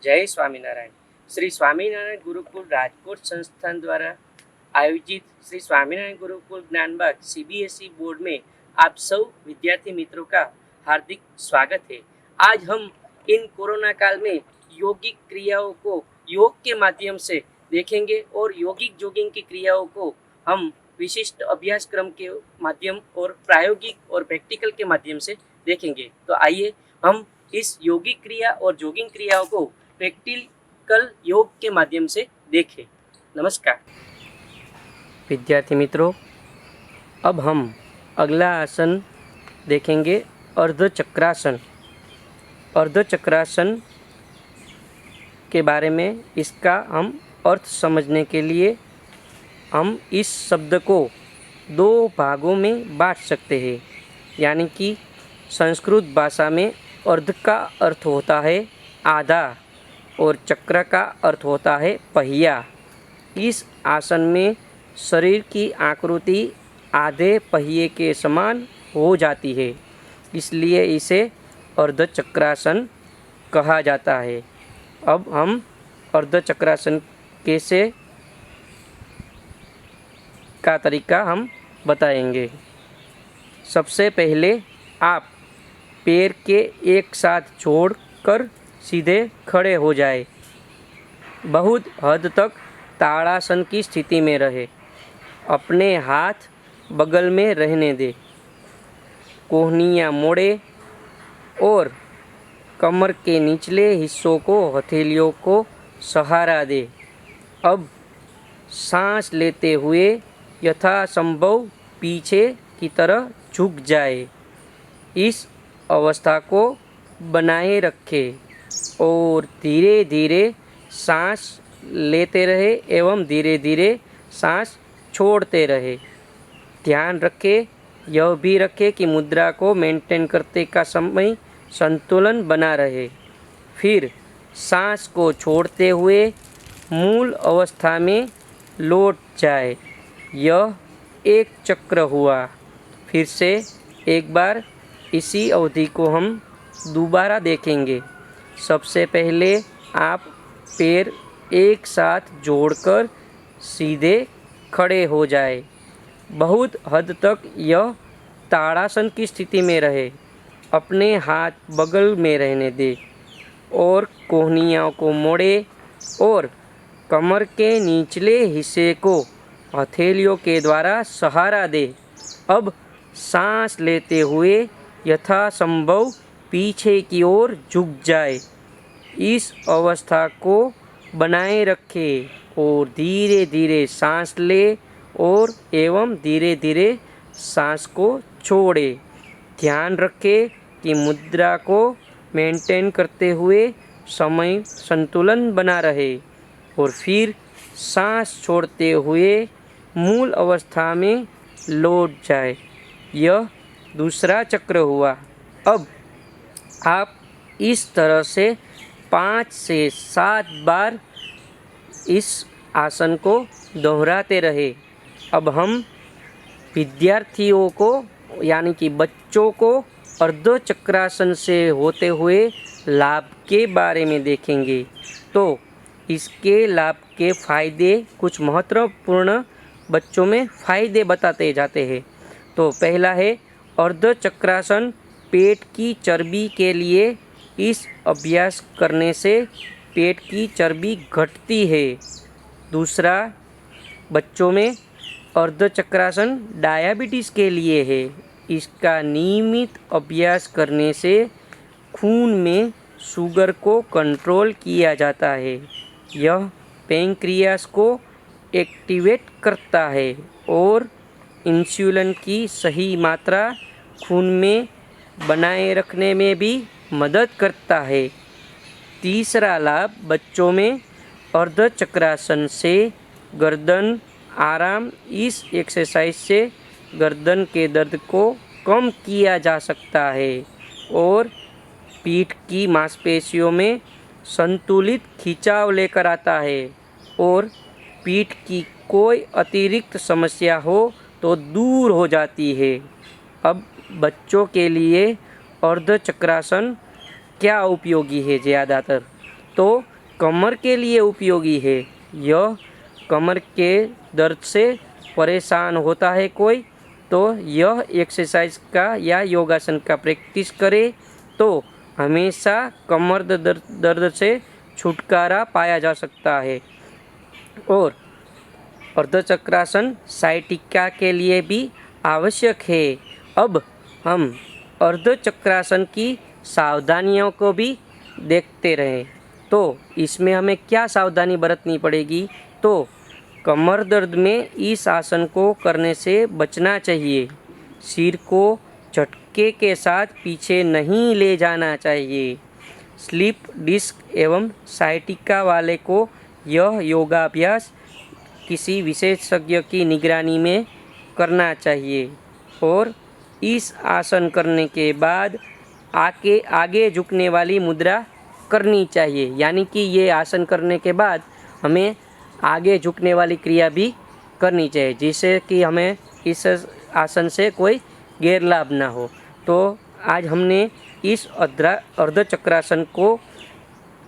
जय स्वामीनारायण। श्री स्वामीनारायण गुरुकुल राजकोट संस्थान द्वारा आयोजित श्री स्वामीनारायण गुरुकुल ज्ञानबाग सीबीएसई बोर्ड में आप सब विद्यार्थी मित्रों का हार्दिक स्वागत है। आज हम इन कोरोना काल में योगिक क्रियाओं को योग के माध्यम से देखेंगे और यौगिक जोगिंग की क्रियाओं को हम विशिष्ट अभ्यास क्रम के माध्यम और प्रायोगिक और प्रैक्टिकल के माध्यम से देखेंगे। तो आइए हम इस योगिक क्रिया और जोगिंग क्रियाओं को प्रैक्टिकल योग के माध्यम से देखें। नमस्कार विद्यार्थी मित्रों, अब हम अगला आसन देखेंगे, अर्धचक्रासन। अर्धचक्रासन के बारे में इसका हम अर्थ समझने के लिए हम इस शब्द को दो भागों में बांट सकते हैं। यानी कि संस्कृत भाषा में अर्ध का अर्थ होता है आधा और चक्र का अर्थ होता है पहिया। इस आसन में शरीर की आकृति आधे पहिए के समान हो जाती है, इसलिए इसे अर्धचक्रासन कहा जाता है। अब हम अर्धचक्रासन कैसे का तरीका हम बताएंगे। सबसे पहले आप पैर के एक साथ जोड़कर सीधे खड़े हो जाए। बहुत हद तक ताड़ासन की स्थिति में रहे। अपने हाथ बगल में रहने दे। कोहनियाँ मोड़े और कमर के निचले हिस्सों को हथेलियों को सहारा दे। अब सांस लेते हुए यथासंभव पीछे की तरह झुक जाए। इस अवस्था को बनाए रखें और धीरे धीरे सांस लेते रहे एवं धीरे धीरे सांस छोड़ते रहे। ध्यान रखें, यह भी रखें कि मुद्रा को मेंटेन करते का समय संतुलन बना रहे। फिर सांस को छोड़ते हुए मूल अवस्था में लौट जाए। यह एक चक्र हुआ। फिर से एक बार इसी अवधि को हम दोबारा देखेंगे। सबसे पहले आप पैर एक साथ जोड़कर सीधे खड़े हो जाए। बहुत हद तक यह ताड़ासन की स्थिति में रहे। अपने हाथ बगल में रहने दे और कोहनियों को मोड़े और कमर के निचले हिस्से को हथेलियों के द्वारा सहारा दे। अब सांस लेते हुए यथासंभव पीछे की ओर झुक जाए। इस अवस्था को बनाए रखें और धीरे धीरे सांस ले और एवं धीरे धीरे सांस को छोड़े। ध्यान रखें कि मुद्रा को मेंटेन करते हुए समय संतुलन बना रहे और फिर सांस छोड़ते हुए मूल अवस्था में लौट जाए। यह दूसरा चक्र हुआ। अब आप इस तरह से 5 से 7 बार इस आसन को दोहराते रहे। अब हम विद्यार्थियों को यानी कि बच्चों को अर्धचक्रासन से होते हुए लाभ के बारे में देखेंगे। तो इसके लाभ के फायदे कुछ महत्वपूर्ण बच्चों में फ़ायदे बताते जाते हैं। तो पहला है अर्धचक्रासन पेट की चर्बी के लिए। इस अभ्यास करने से पेट की चर्बी घटती है। दूसरा, बच्चों में अर्धचक्रासन डायबिटीज़ के लिए है। इसका नियमित अभ्यास करने से खून में शुगर को कंट्रोल किया जाता है। यह पैंक्रियास को एक्टिवेट करता है और इंसुलिन की सही मात्रा खून में बनाए रखने में भी मदद करता है। तीसरा लाभ, बच्चों में अर्धचक्रासन से गर्दन आराम। इस एक्सरसाइज से गर्दन के दर्द को कम किया जा सकता है और पीठ की मांसपेशियों में संतुलित खिंचाव लेकर आता है और पीठ की कोई अतिरिक्त समस्या हो तो दूर हो जाती है। अब बच्चों के लिए अर्धचक्रासन क्या उपयोगी है ज़्यादातर? तो कमर के लिए उपयोगी है। यह कमर के दर्द से परेशान होता है कोई, तो यह एक्सरसाइज का या योगासन का प्रैक्टिस करे तो हमेशा कमर दर्द से छुटकारा पाया जा सकता है। और अर्धचक्रासन साइटिका के लिए भी आवश्यक है। अब हम अर्धचक्रासन की सावधानियों को भी देखते रहें। तो इसमें हमें क्या सावधानी बरतनी पड़ेगी, तो कमर दर्द में इस आसन को करने से बचना चाहिए। सिर को झटके के साथ पीछे नहीं ले जाना चाहिए। स्लिप डिस्क एवं साइटिका वाले को यह योगाभ्यास किसी विशेषज्ञ की निगरानी में करना चाहिए। और इस आसन करने के बाद आगे झुकने वाली मुद्रा करनी चाहिए, यानी कि ये आसन करने के बाद हमें आगे झुकने वाली क्रिया भी करनी चाहिए, जिससे कि हमें इस आसन से कोई गैर लाभ ना हो। तो आज हमने इस अर्धचक्रासन को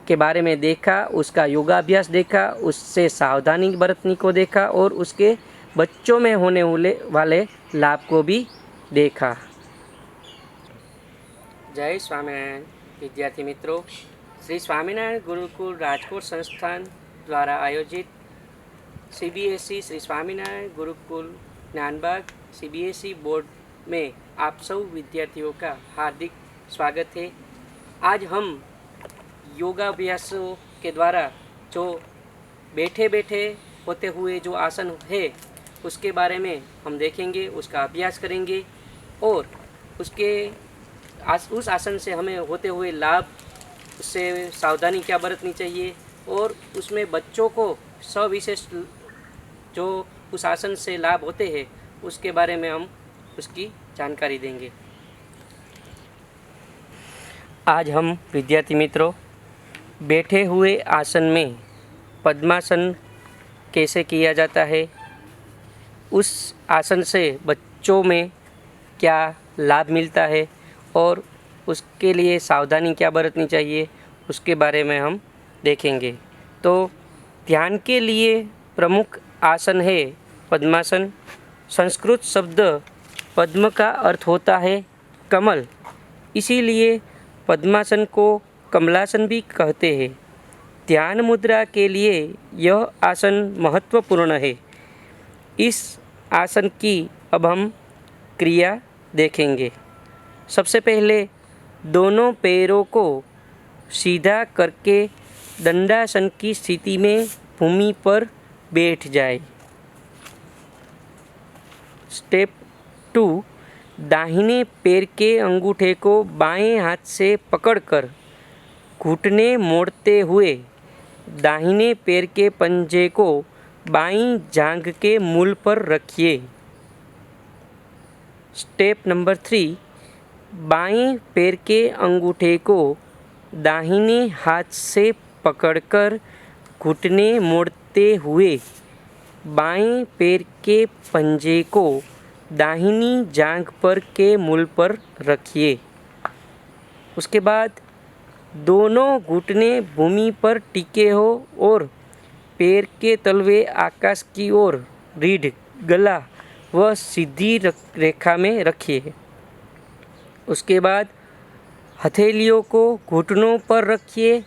के बारे में देखा, उसका योगाभ्यास देखा, उससे सावधानी बरतने को देखा और उसके बच्चों में होने वाले लाभ को भी देखा। जय स्वामीनारायण विद्यार्थी मित्रों, श्री स्वामीनारायण गुरुकुल राजकोट संस्थान द्वारा आयोजित CBSE Shri Swaminarayan Gurukul Gyanbag CBSE board में आप सब विद्यार्थियों का हार्दिक स्वागत है। आज हम योगाभ्यासों के द्वारा जो बैठे बैठे होते हुए जो आसन है उसके बारे में हम देखेंगे, उसका अभ्यास करेंगे और उस आसन से हमें होते हुए लाभ, उससे सावधानी क्या बरतनी चाहिए और उसमें बच्चों को सविशेष जो उस आसन से लाभ होते हैं उसके बारे में हम उसकी जानकारी देंगे। आज हम विद्यार्थी मित्रों बैठे हुए आसन में पद्मासन कैसे किया जाता है, उस आसन से बच्चों में क्या लाभ मिलता है और उसके लिए सावधानी क्या बरतनी चाहिए उसके बारे में हम देखेंगे। तो ध्यान के लिए प्रमुख आसन है पद्मासन। संस्कृत शब्द पद्म का अर्थ होता है कमल, इसीलिए पद्मासन को कमलासन भी कहते हैं। ध्यान मुद्रा के लिए यह आसन महत्वपूर्ण है। इस आसन की अब हम क्रिया देखेंगे। सबसे पहले दोनों पैरों को सीधा करके दंडासन की स्थिति में भूमि पर बैठ जाए। स्टेप 2, दाहिने पैर के अंगूठे को बाएं हाथ से पकड़कर घुटने मोड़ते हुए दाहिने पैर के पंजे को बाईं जांघ के मूल पर रखिए। स्टेप नंबर 3, बाएं पैर के अंगूठे को दाहिने हाथ से पकड़कर घुटने मोड़ते हुए बाएं पैर के पंजे को दाहिनी जांघ पर के मूल पर रखिए। उसके बाद दोनों घुटने भूमि पर टिके हो और पैर के तलवे आकाश की ओर, रीढ़, गला व सीधी रेखा में रखिए। उसके बाद हथेलियों को घुटनों पर रखिए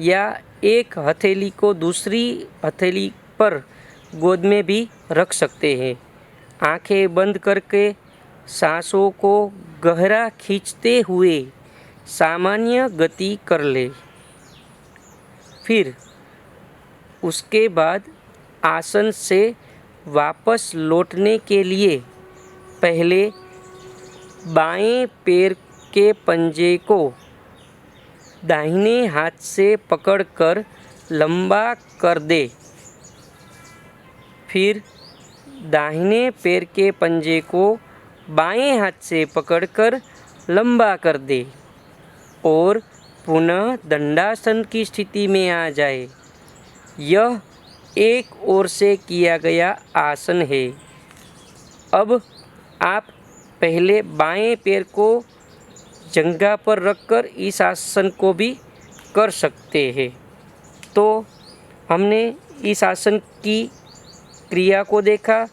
या एक हथेली को दूसरी हथेली पर गोद में भी रख सकते हैं। आंखें बंद करके सांसों को गहरा खींचते हुए सामान्य गति कर ले। फिर उसके बाद आसन से वापस लौटने के लिए पहले बाएं पैर के पंजे को दाहिने हाथ से पकड़कर लंबा कर दे। फिर दाहिने पैर के पंजे को बाएं हाथ से पकड़कर लंबा कर दे और पुनः दंडासन की स्थिति में आ जाए। यह एक ओर से किया गया आसन है। अब आप पहले बाएं पैर को जंघा पर रखकर इस आसन को भी कर सकते हैं। तो हमने इस आसन की क्रिया को देखा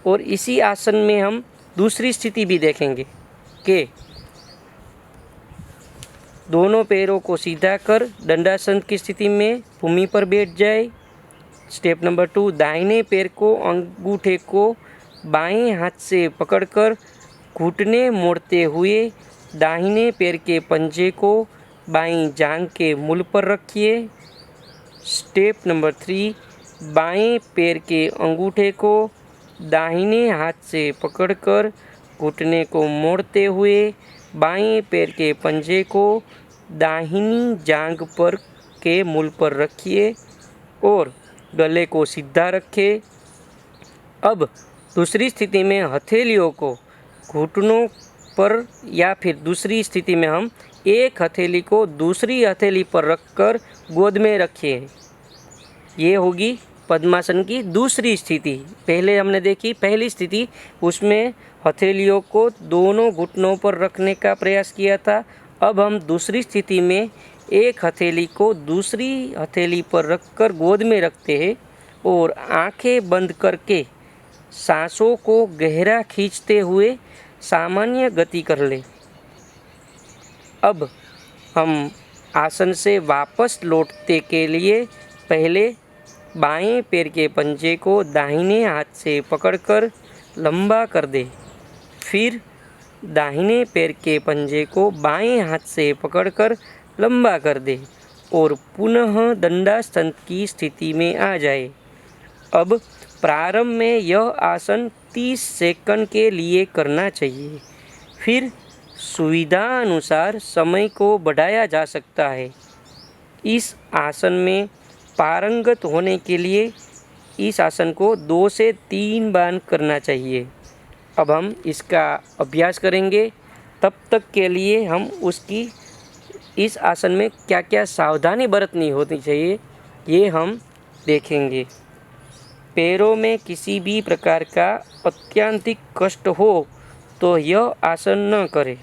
और इसी आसन में हम दूसरी स्थिति भी देखेंगे कि दोनों पैरों को सीधा कर दंडासन की स्थिति में भूमि पर बैठ जाए। स्टेप नंबर 2, दाहिने पैर को अंगूठे को बाएं हाथ से पकड़कर घुटने मोड़ते हुए दाहिने पैर के पंजे को बाईं जांघ के मूल पर रखिए। स्टेप नंबर 3, बाएं पैर के अंगूठे को दाहिने हाथ से पकड़कर घुटने को मोड़ते हुए बाएं पैर के पंजे को दाहिनी जांघ पर के मूल पर रखिए और गले को सीधा रखें। अब दूसरी स्थिति में हथेलियों को घुटनों पर या फिर दूसरी स्थिति में हम एक हथेली को दूसरी हथेली पर रखकर गोद में रखें। ये होगी पद्मासन की दूसरी स्थिति। पहले हमने देखी पहली स्थिति, उसमें हथेलियों को दोनों घुटनों पर रखने का प्रयास किया था। अब हम दूसरी स्थिति में एक हथेली को दूसरी हथेली पर रखकर गोद में रखते हैं और आंखें बंद करके सांसों को गहरा खींचते हुए सामान्य गति कर ले। अब हम आसन से वापस लौटते के लिए पहले बाएं पैर के पंजे को दाहिने हाथ से पकड़कर लंबा कर दे, फिर दाहिने पैर के पंजे को बाएं हाथ से पकड़कर लंबा कर दे और पुनः दंडासन की स्थिति में आ जाए। अब प्रारंभ में यह आसन 30 सेकंड के लिए करना चाहिए, फिर सुविधा अनुसार समय को बढ़ाया जा सकता है। इस आसन में पारंगत होने के लिए इस आसन को 2 से 3 बार करना चाहिए। अब हम इसका अभ्यास करेंगे, तब तक के लिए हम उसकी इस आसन में क्या क्या सावधानी बरतनी होती चाहिए ये हम देखेंगे। पैरों में किसी भी प्रकार का अत्यंतिक कष्ट हो तो यह आसन न करें।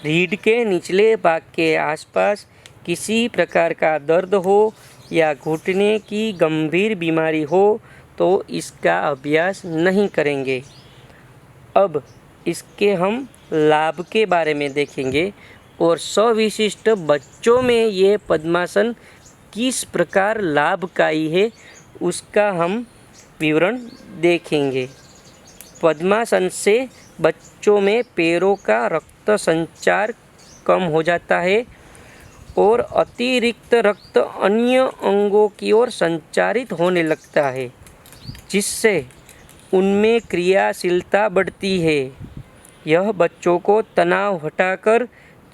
रीढ़ के निचले भाग के आसपास किसी प्रकार का दर्द हो या घुटने की गंभीर बीमारी हो तो इसका अभ्यास नहीं करेंगे। अब इसके हम लाभ के बारे में देखेंगे और सविशिष्ट बच्चों में ये पद्मासन किस प्रकार लाभकारी है उसका हम विवरण देखेंगे। पद्मासन से बच्चों में पैरों का रक्त संचार कम हो जाता है और अतिरिक्त रक्त अन्य अंगों की ओर संचारित होने लगता है, जिससे उनमें क्रियाशीलता बढ़ती है। यह बच्चों को तनाव हटाकर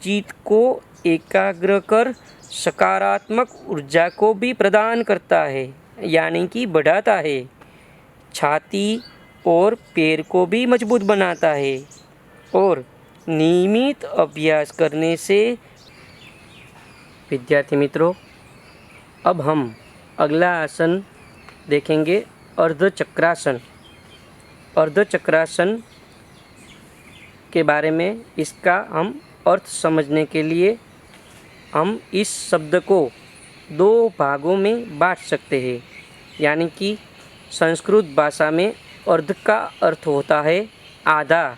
चित्त को एकाग्र कर सकारात्मक ऊर्जा को भी प्रदान करता है, यानी कि बढ़ाता है। छाती और पैर को भी मजबूत बनाता है और नियमित अभ्यास करने से विद्यार्थी मित्रों, अब हम अगला आसन देखेंगे अर्धचक्रासन। अर्धचक्रासन के बारे में इसका हम अर्थ समझने के लिए हम इस शब्द को 2 भागों में बांट सकते हैं, यानी कि संस्कृत भाषा में अर्ध का अर्थ होता है आधा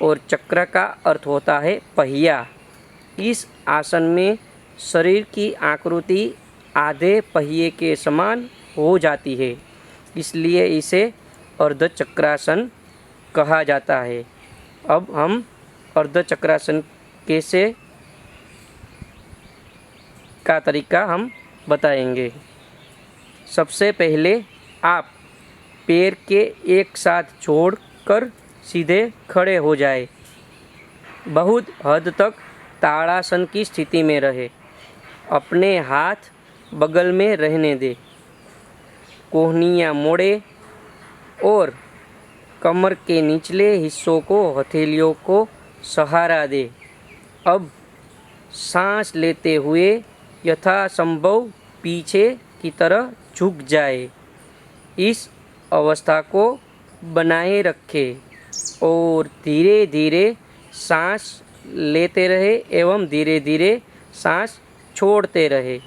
और चक्र का अर्थ होता है पहिया। इस आसन में शरीर की आकृति आधे पहिए के समान हो जाती है, इसलिए इसे अर्धचक्रासन कहा जाता है। अब हम अर्धचक्रासन कैसे का तरीका हम बताएंगे। सबसे पहले आप पैर के एक साथ जोड़कर सीधे खड़े हो जाए। बहुत हद तक ताड़ासन की स्थिति में रहे। अपने हाथ बगल में रहने दे। कोहनियाँ मोड़े और कमर के निचले हिस्सों को हथेलियों को सहारा दे। अब सांस लेते हुए यथासंभव पीछे की तरह झुक जाए। इस अवस्था को बनाए रखें और धीरे धीरे सांस लेते रहे एवं धीरे धीरे सांस छोड़ते रहे।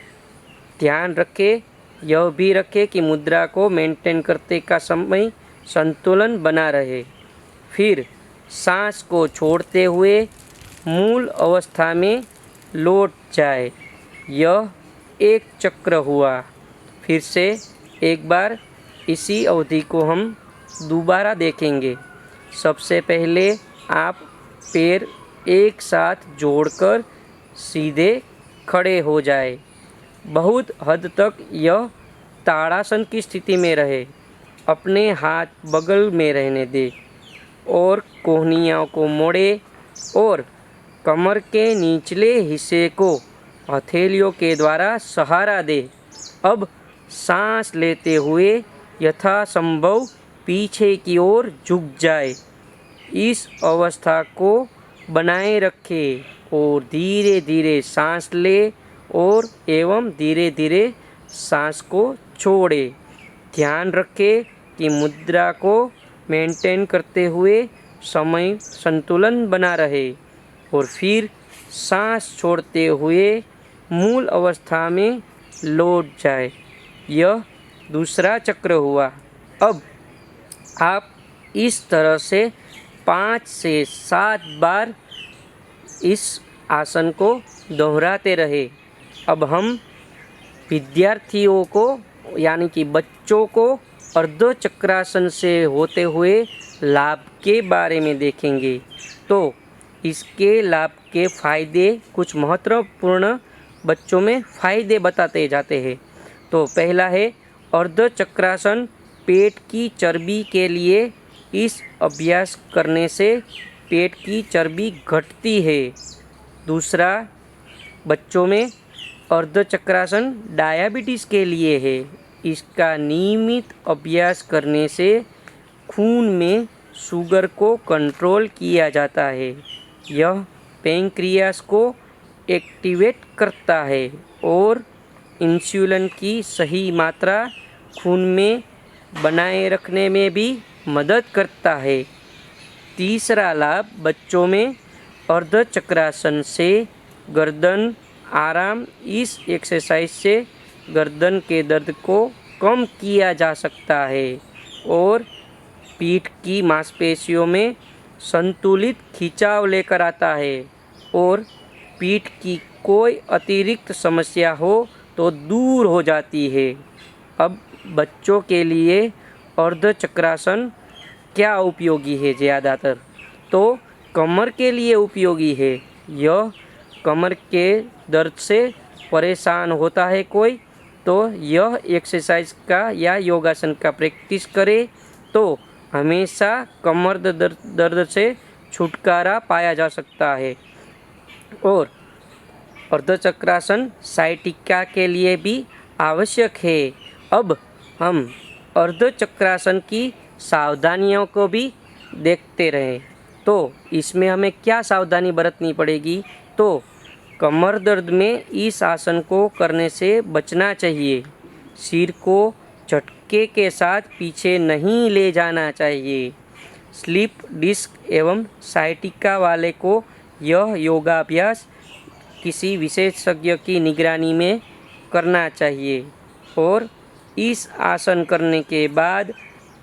ध्यान रखें, यह भी रखें कि मुद्रा को मेंटेन करते का समय संतुलन बना रहे। फिर सांस को छोड़ते हुए मूल अवस्था में लौट जाए। यह एक चक्र हुआ। फिर से एक बार इसी अवधि को हम दोबारा देखेंगे। सबसे पहले आप पैर एक साथ जोड़कर सीधे खड़े हो जाए। बहुत हद तक यह ताड़ासन की स्थिति में रहे। अपने हाथ बगल में रहने दे और कोहनियों को मोड़े और कमर के निचले हिस्से को हथेलियों के द्वारा सहारा दे। अब सांस लेते हुए यथासंभव पीछे की ओर झुक जाए। इस अवस्था को बनाए रखें और धीरे धीरे सांस ले और एवं धीरे धीरे सांस को छोड़े। ध्यान रखें कि मुद्रा को मेंटेन करते हुए समय संतुलन बना रहे और फिर सांस छोड़ते हुए मूल अवस्था में लौट जाए। यह दूसरा चक्र हुआ। अब आप इस तरह से 5 से 7 बार इस आसन को दोहराते रहे। अब हम विद्यार्थियों को यानी कि बच्चों को अर्ध चक्रासन से होते हुए लाभ के बारे में देखेंगे। तो इसके लाभ के फायदे कुछ महत्वपूर्ण बच्चों में फायदे बताते जाते हैं। तो पहला है अर्ध चक्रासन। पेट की चर्बी के लिए इस अभ्यास करने से पेट की चर्बी घटती है। दूसरा, बच्चों में अर्ध चक्रासन डायबिटीज़ के लिए है। इसका नियमित अभ्यास करने से खून में शुगर को कंट्रोल किया जाता है। यह पैंक्रियास को एक्टिवेट करता है और इंसुलिन की सही मात्रा खून में बनाए रखने में भी मदद करता है। तीसरा लाभ, बच्चों में अर्ध चक्रासन से गर्दन आराम। इस एक्सरसाइज से गर्दन के दर्द को कम किया जा सकता है और पीठ की मांसपेशियों में संतुलित खिंचाव लेकर आता है और पीठ की कोई अतिरिक्त समस्या हो तो दूर हो जाती है। अब बच्चों के लिए अर्ध चक्रासन क्या उपयोगी है? ज़्यादातर तो कमर के लिए उपयोगी है। यह कमर के दर्द से परेशान होता है कोई, तो यह एक्सरसाइज का या योगासन का प्रैक्टिस करे तो हमेशा कमर दर्द से छुटकारा पाया जा सकता है। और अर्धचक्रासन साइटिका के लिए भी आवश्यक है। अब हम अर्धचक्रासन की सावधानियों को भी देखते रहें। तो इसमें हमें क्या सावधानी बरतनी पड़ेगी? तो कमर दर्द में इस आसन को करने से बचना चाहिए। सिर को झटके के साथ पीछे नहीं ले जाना चाहिए। स्लिप डिस्क एवं साइटिका वाले को यह योगाभ्यास किसी विशेषज्ञ की निगरानी में करना चाहिए और इस आसन करने के बाद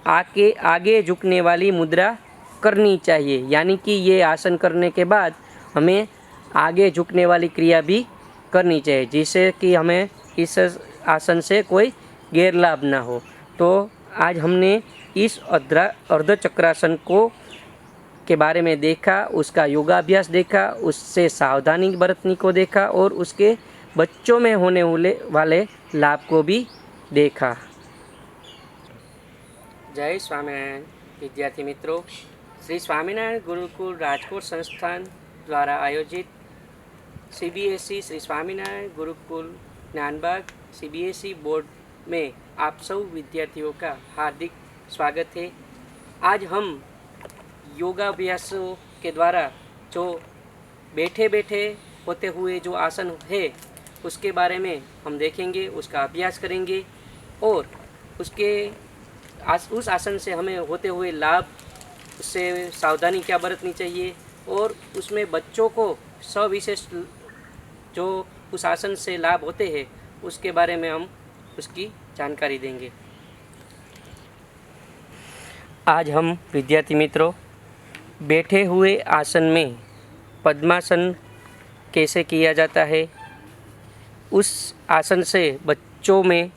आगे झुकने वाली मुद्रा करनी चाहिए। यानी कि ये आसन करने के बाद हमें आगे झुकने वाली क्रिया भी करनी चाहिए, जिससे कि हमें इस आसन से कोई गैर लाभ ना हो। तो आज हमने इस अर्धचक्रासन को के बारे में देखा, उसका योगाभ्यास देखा, उससे सावधानी बरतने को देखा और उसके बच्चों में होने वाले लाभ को भी देखा। जय स्वामीनारायण विद्यार्थी मित्रों, श्री स्वामीनारायण गुरुकुल राजकोट संस्थान द्वारा आयोजित CBSE Shri Swaminarayan Gurukul Gyanbag CBSE board में आप सब विद्यार्थियों का हार्दिक स्वागत है। आज हम योगाभ्यासों के द्वारा जो बैठे बैठे होते हुए जो आसन है उसके बारे में हम देखेंगे, उसका अभ्यास करेंगे और उस आसन से हमें होते हुए लाभ, उससे सावधानी क्या बरतनी चाहिए और उसमें बच्चों को सविशेष जो उस आसन से लाभ होते हैं उसके बारे में हम उसकी जानकारी देंगे। आज हम विद्यार्थी मित्रों बैठे हुए आसन में पद्मासन कैसे किया जाता है, उस आसन से बच्चों में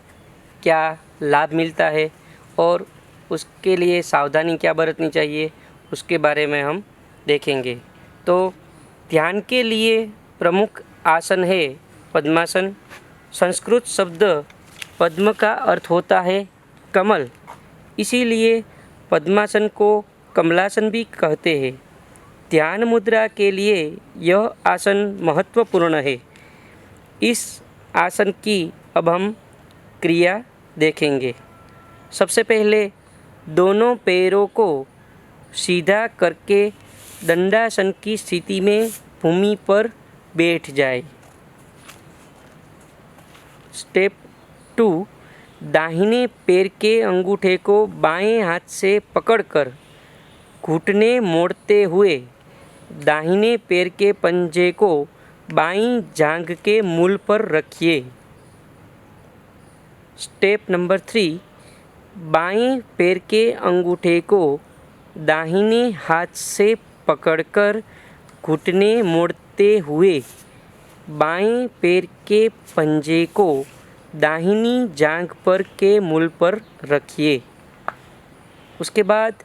क्या लाभ मिलता है और उसके लिए सावधानी क्या बरतनी चाहिए, उसके बारे में हम देखेंगे। तो ध्यान के लिए प्रमुख आसन है पद्मासन। संस्कृत शब्द पद्म का अर्थ होता है कमल, इसीलिए पद्मासन को कमलासन भी कहते हैं। ध्यान मुद्रा के लिए यह आसन महत्वपूर्ण है। इस आसन की अब हम क्रिया देखेंगे। सबसे पहले दोनों पैरों को सीधा करके दंडासन की स्थिति में भूमि पर बैठ जाए। स्टेप 2, दाहिने पैर के अंगूठे को बाएं हाथ से पकड़कर घुटने मोड़ते हुए दाहिने पैर के पंजे को बाईं जांघ के मूल पर रखिए। स्टेप नंबर 3, बाएं पैर के अंगूठे को दाहिने हाथ से पकड़कर घुटने मोड़ते हुए बाएं पैर के पंजे को दाहिनी जांघ पर के मूल पर रखिए। उसके बाद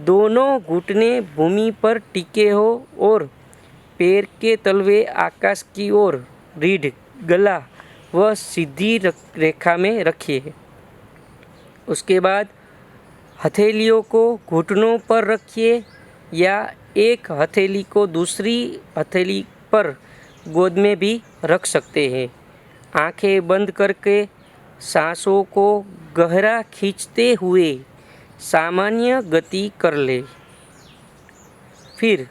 दोनों घुटने भूमि पर टिके हो और पैर के तलवे आकाश की ओर, रीढ़, गला व सीधी रेखा में रखिए। उसके बाद हथेलियों को घुटनों पर रखिए या एक हथेली को दूसरी हथेली पर गोद में भी रख सकते हैं। आंखें बंद करके सांसों को गहरा खींचते हुए सामान्य गति कर ले। फिर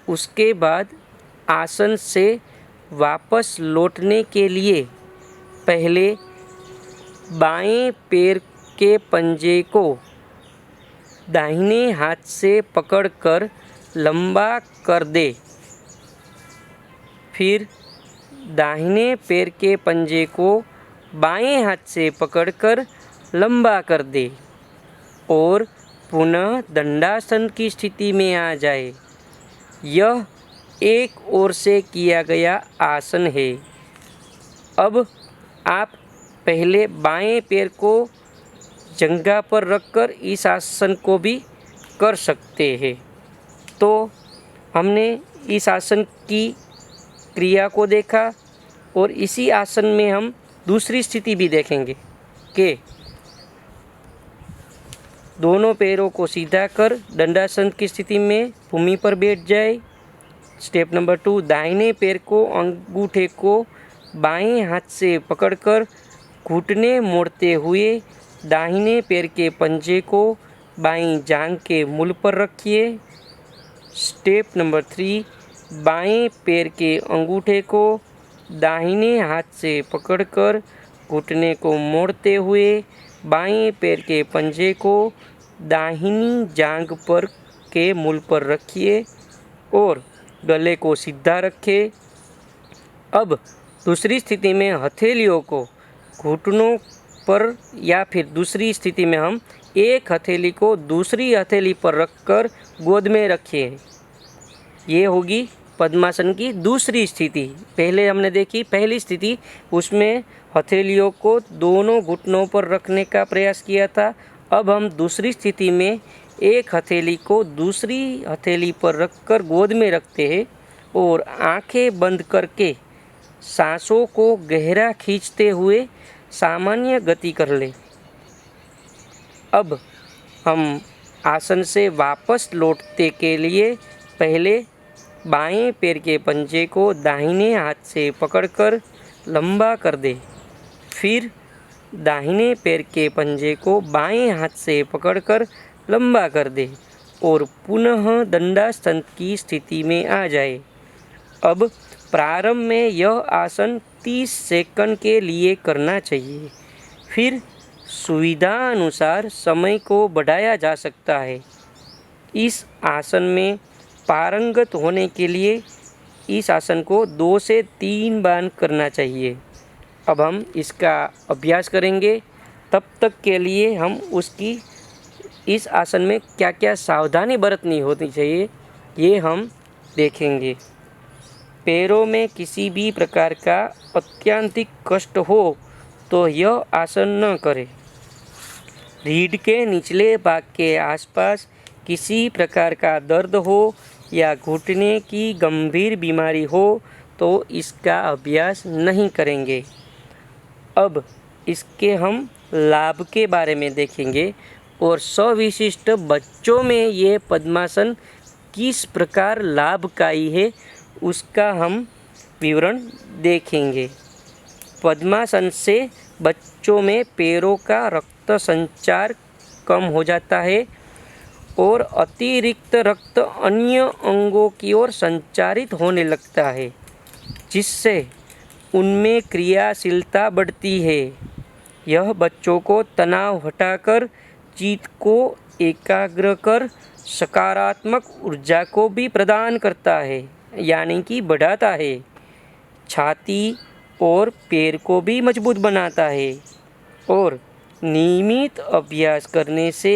उसके बाद आसन से वापस लौटने के लिए पहले बाएं पैर के पंजे को दाहिने हाथ से पकड़कर लंबा कर दे। फिर दाहिने पैर के पंजे को बाएं हाथ से पकड़कर लंबा कर दे और पुनः दंडासन की स्थिति में आ जाए। यह एक ओर से किया गया आसन है। अब आप पहले बाएं पैर को जंघा पर रखकर इस आसन को भी कर सकते हैं। तो हमने इस आसन की क्रिया को देखा और इसी आसन में हम दूसरी स्थिति भी देखेंगे कि दोनों पैरों को सीधा कर दंडासन की स्थिति में भूमि पर बैठ जाए। स्टेप नंबर 2, दाहिने पैर को अंगूठे को बाएं हाथ से पकड़कर घुटने मोड़ते हुए दाहिने पैर के पंजे को बाईं जांघ के मूल पर रखिए। स्टेप नंबर 3, बाएं पैर के अंगूठे को दाहिने हाथ से पकड़कर घुटने को मोड़ते हुए बाएं पैर के पंजे को दाहिनी जांघ पर के मूल पर रखिए और गले को सीधा रखें। अब दूसरी स्थिति में हथेलियों को घुटनों पर या फिर दूसरी स्थिति में हम एक हथेली को दूसरी हथेली पर रखकर गोद में रखिए। ये होगी पद्मासन की दूसरी स्थिति। पहले हमने देखी पहली स्थिति, उसमें हथेलियों को दोनों घुटनों पर रखने का प्रयास किया था। अब हम दूसरी स्थिति में एक हथेली को दूसरी हथेली पर रखकर गोद में रखते हैं और आंखें बंद करके सांसों को गहरा खींचते हुए सामान्य गति कर ले। अब हम आसन से वापस लौटते के लिए पहले बाएं पैर के पंजे को दाहिने हाथ से पकड़कर लंबा कर दे। फिर दाहिने पैर के पंजे को बाएं हाथ से पकड़कर लंबा कर दे और पुनः दंडासन की स्थिति में आ जाए। अब प्रारंभ में यह आसन 30 सेकंड के लिए करना चाहिए। फिर सुविधा अनुसार समय को बढ़ाया जा सकता है। इस आसन में पारंगत होने के लिए इस आसन को 2 से 3 बार करना चाहिए। अब हम इसका अभ्यास करेंगे। तब तक के लिए हम उसकी इस आसन में क्या क्या सावधानी बरतनी होती चाहिए ये हम देखेंगे। पैरों में किसी भी प्रकार का अत्यंतिक कष्ट हो तो यह आसन न करें। रीढ़ के निचले भाग के आसपास किसी प्रकार का दर्द हो या घुटने की गंभीर बीमारी हो तो इसका अभ्यास नहीं करेंगे। अब इसके हम लाभ के बारे में देखेंगे और सविशिष्ट बच्चों में ये पद्मासन किस प्रकार लाभकारी है उसका हम विवरण देखेंगे। पद्मासन से बच्चों में पैरों का रक्त संचार कम हो जाता है और अतिरिक्त रक्त अन्य अंगों की ओर संचारित होने लगता है, जिससे उनमें क्रियाशीलता बढ़ती है। यह बच्चों को तनाव हटाकर चित्त को एकाग्र कर सकारात्मक ऊर्जा को भी प्रदान करता है, यानी कि बढ़ाता है। छाती और पैर को भी मजबूत बनाता है और नियमित अभ्यास करने से